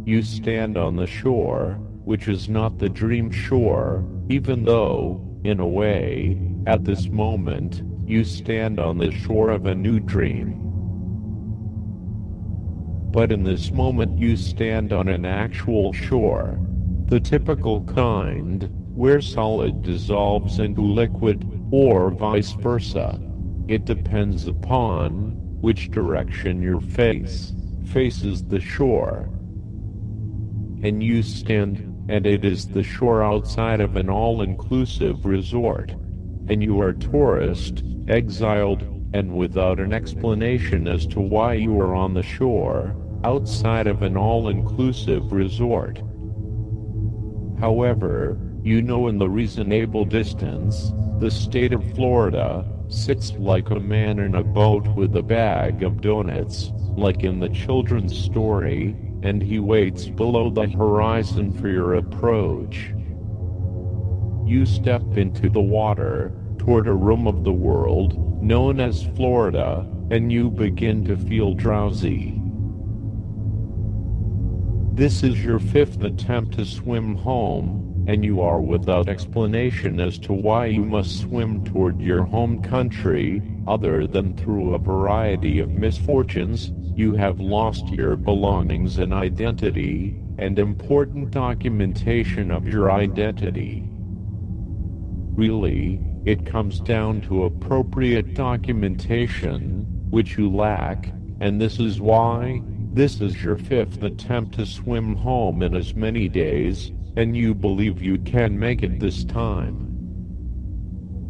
You stand on the shore, which is not the dream shore, even though, in a way, at this moment, you stand on the shore of a new dream. But in this moment you stand on an actual shore, the typical kind, where solid dissolves into liquid, or vice versa. It depends upon which direction your face faces the shore. And you stand, and it is the shore outside of an all-inclusive resort. And you are tourist, exiled, and without an explanation as to why you are on the shore, outside of an all-inclusive resort. However, you know in the reasonable distance, the state of Florida sits like a man in a boat with a bag of donuts, like in the children's story, and he waits below the horizon for your approach. You step into the water, toward a room of the world, known as Florida, and you begin to feel drowsy. This is your fifth attempt to swim home, and you are without explanation as to why you must swim toward your home country, other than through a variety of misfortunes. You have lost your belongings and identity, and important documentation of your identity. Really, it comes down to appropriate documentation, which you lack, and this is why this is your fifth attempt to swim home in as many days, and you believe you can make it this time.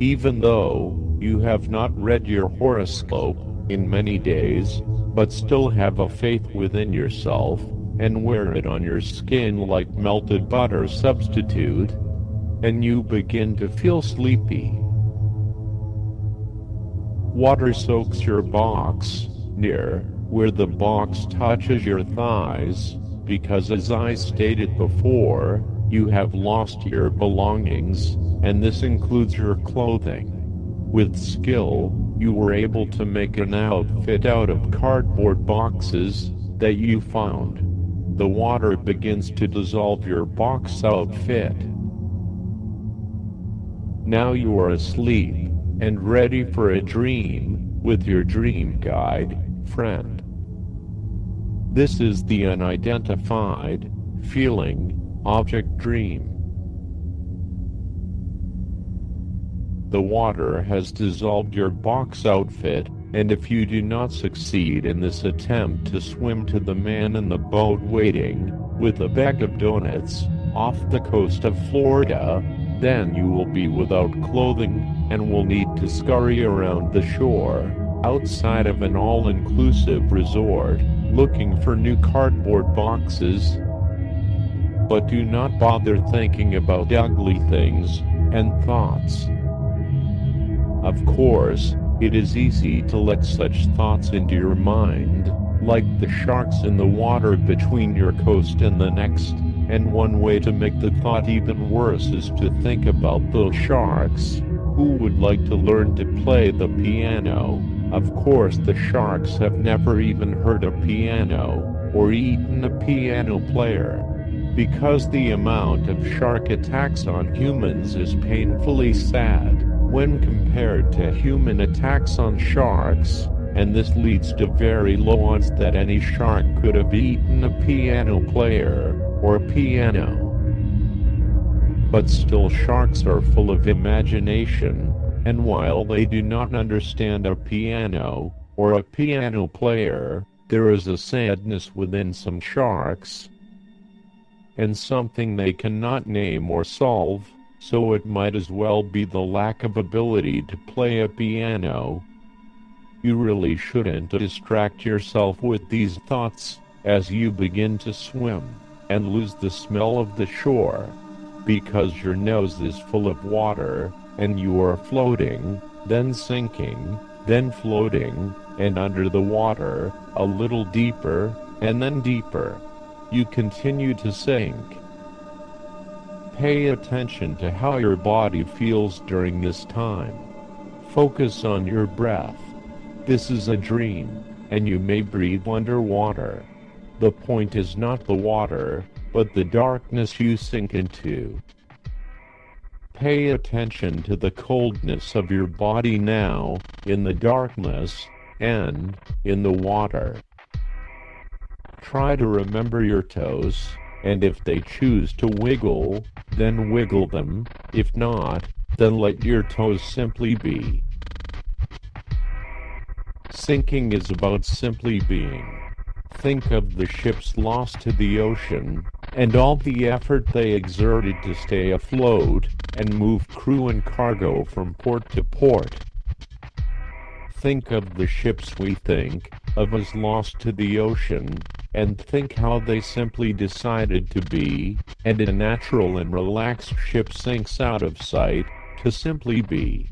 Even though you have not read your horoscope in many days, but still have a faith within yourself, and wear it on your skin like melted butter substitute, and you begin to feel sleepy. Water soaks your box, near where the box touches your thighs, because as I stated before, you have lost your belongings, and this includes your clothing. With skill, you were able to make an outfit out of cardboard boxes that you found. The water begins to dissolve your box outfit. Now you are asleep, and ready for a dream, with your dream guide, friend. This is the unidentified, feeling, object dream. The water has dissolved your box outfit, and if you do not succeed in this attempt to swim to the man in the boat waiting, with a bag of donuts, off the coast of Florida, then you will be without clothing, and will need to scurry around the shore, outside of an all-inclusive resort, looking for new cardboard boxes. But do not bother thinking about ugly things and thoughts. Of course, it is easy to let such thoughts into your mind, like the sharks in the water between your coast and the next, and one way to make the thought even worse is to think about those sharks who would like to learn to play the piano. Of course, the sharks have never even heard a piano, or eaten a piano player, because the amount of shark attacks on humans is painfully sad when compared to human attacks on sharks, and this leads to very low odds that any shark could have eaten a piano player, or a piano. But still, sharks are full of imagination, and while they do not understand a piano, or a piano player, there is a sadness within some sharks, and something they cannot name or solve, so it might as well be the lack of ability to play a piano. You really shouldn't distract yourself with these thoughts as you begin to swim, and lose the smell of the shore, because your nose is full of water, and you are floating, then sinking, then floating, and under the water, a little deeper, and then deeper. You continue to sink. Pay attention to how your body feels during this time. Focus on your breath. This is a dream, and you may breathe underwater. The point is not the water, but the darkness you sink into. Pay attention to the coldness of your body now, in the darkness, and in the water. Try to remember your toes, and if they choose to wiggle, then wiggle them. If not, then let your toes simply be. Sinking is about simply being. Think of the ships lost to the ocean, and all the effort they exerted to stay afloat and move crew and cargo from port to port. Think of the ships we think of as lost to the ocean, and think how they simply decided to be, and a natural and relaxed ship sinks out of sight, to simply be.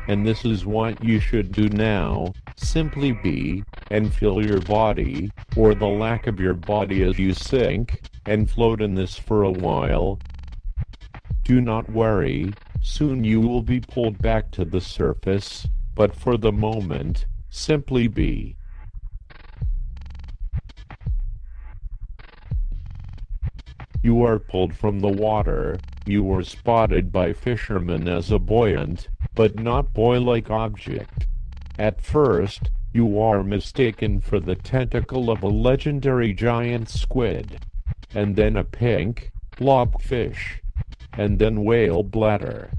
And this is what you should do now, simply be, and feel your body, or the lack of your body as you sink, and float in this for a while. Do not worry, soon you will be pulled back to the surface, but for the moment, simply be. You are pulled from the water, you were spotted by fishermen as a buoyant, but not buoy-like object. At first, you are mistaken for the tentacle of a legendary giant squid, and then a pink, blob fish, and then whale bladder.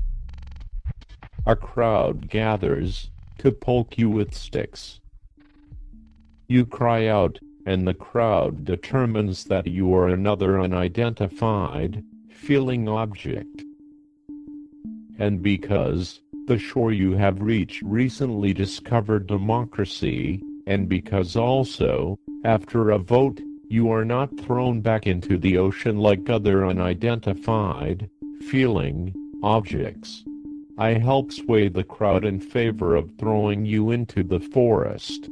A crowd gathers to poke you with sticks. You cry out, and the crowd determines that you are another unidentified, feeling object. And because the shore you have reached recently discovered democracy, and because also, after a vote, you are not thrown back into the ocean like other unidentified, feeling objects, I help sway the crowd in favor of throwing you into the forest.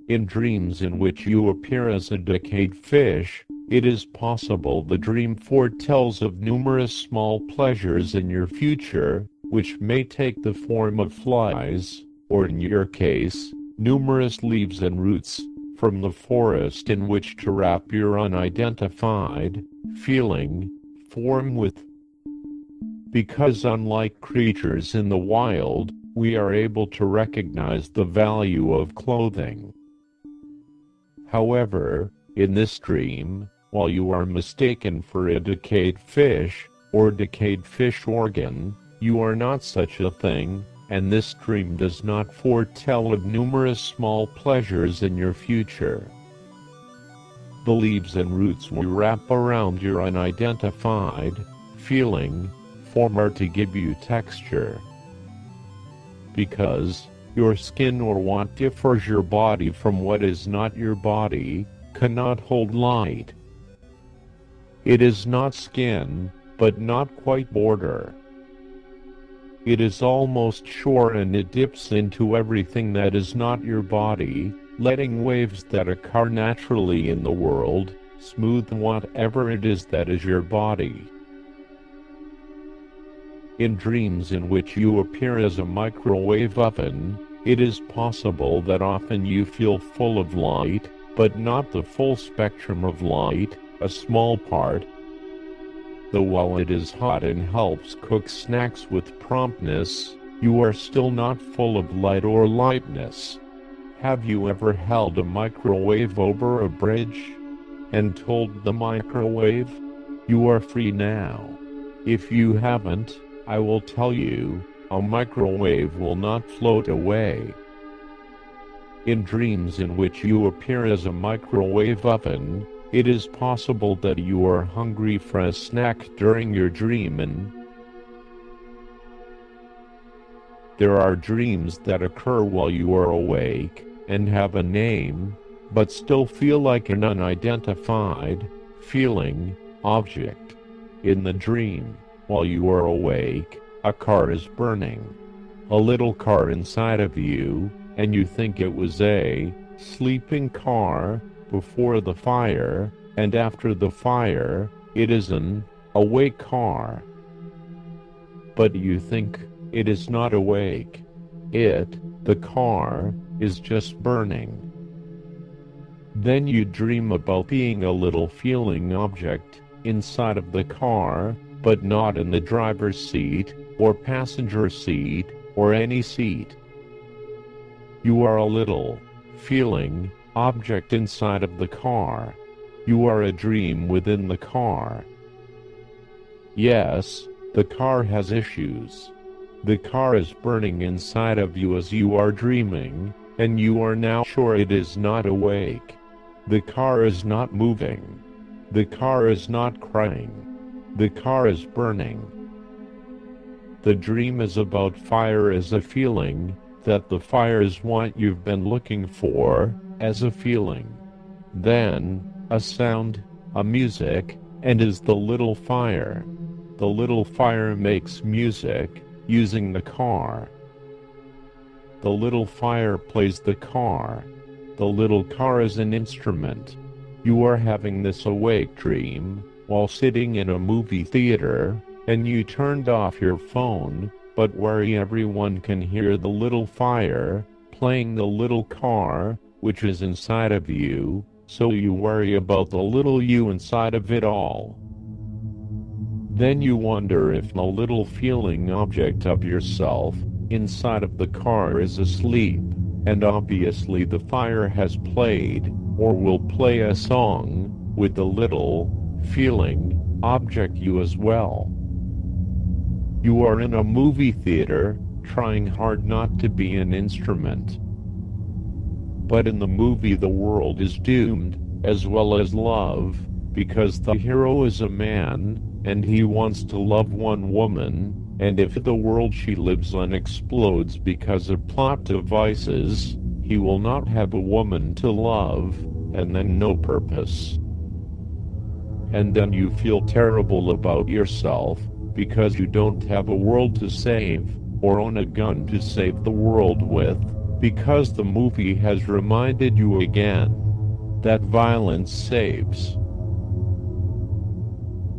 In dreams in which you appear as a decayed fish, it is possible the dream foretells of numerous small pleasures in your future, which may take the form of flies, or in your case, numerous leaves and roots, from the forest in which to wrap your unidentified, feeling, form with. Because unlike creatures in the wild, we are able to recognize the value of clothing. However, in this dream, while you are mistaken for a decayed fish, or decayed fish organ, you are not such a thing, and this dream does not foretell of numerous small pleasures in your future. The leaves and roots we wrap around your unidentified, feeling, form are to give you texture. Because your skin or what differs your body from what is not your body, cannot hold light. It is not skin, but not quite border. It is almost shore and it dips into everything that is not your body, letting waves that occur naturally in the world, smooth whatever it is that is your body. In dreams in which you appear as a microwave oven, it is possible that often you feel full of light, but not the full spectrum of light, a small part. Though while it is hot and helps cook snacks with promptness, you are still not full of light or lightness. Have you ever held a microwave over a bridge and told the microwave, "You are free now"? If you haven't, I will tell you, a microwave will not float away. In dreams in which you appear as a microwave oven, it is possible that you are hungry for a snack during your dream, and there are dreams that occur while you are awake, and have a name, but still feel like an unidentified, feeling, object. In the dream, while you are awake, a car is burning. A little car inside of you, and you think it was a sleeping car before the fire, and after the fire, it is an awake car. But you think it is not awake. The car, is just burning. Then you dream about being a little feeling object inside of the car, but not in the driver's seat, or passenger seat, or any seat. You are a little feeling object inside of the car. You are a dream within the car. Yes, the car has issues. The car is burning inside of you as you are dreaming, and you are now sure it is not awake. The car is not moving. The car is not crying. The car is burning. The dream is about fire as a feeling, that the fire is what you've been looking for, as a feeling. Then, a sound, a music, and is the little fire. The little fire makes music, using the car. The little fire plays the car. The little car is an instrument. You are having this awake dream, while sitting in a movie theater, and you turned off your phone, but where everyone can hear the little fire, playing the little car, which is inside of you, so you worry about the little you inside of it all. Then you wonder if the little feeling object of yourself, inside of the car is asleep, and obviously the fire has played, or will play a song, with the little feeling object you as well. You are in a movie theater, trying hard not to be an instrument. But in the movie the world is doomed, as well as love, because the hero is a man, and he wants to love one woman, and if the world she lives in explodes because of plot devices, he will not have a woman to love, and then no purpose. And then you feel terrible about yourself, because you don't have a world to save, or own a gun to save the world with, because the movie has reminded you again that violence saves.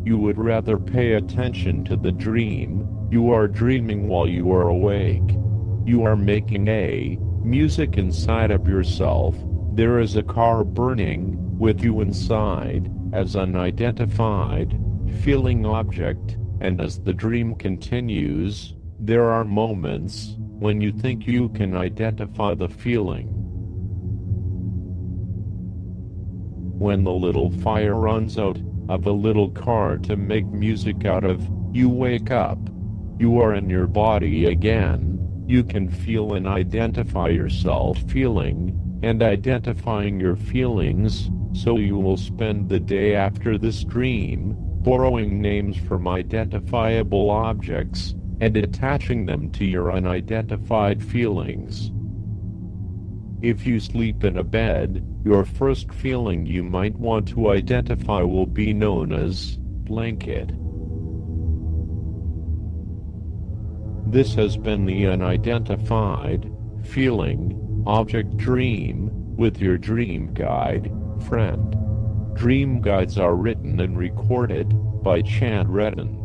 You would rather pay attention to the dream. You are dreaming while you are awake. You are making a music inside of yourself. There is a car burning, with you inside, as an unidentified feeling object, and as the dream continues, there are moments when you think you can identify the feeling. When the little fire runs out of a little car to make music out of, you wake up. You are in your body again. You can feel and identify yourself feeling, and identifying your feelings, so you will spend the day after this dream, borrowing names from identifiable objects, and attaching them to your unidentified feelings. If you sleep in a bed, your first feeling you might want to identify will be known as blanket. This has been the Unidentified Feeling Object Dream with your dream guide, friend. Dream guides are written and recorded by Chad Redden.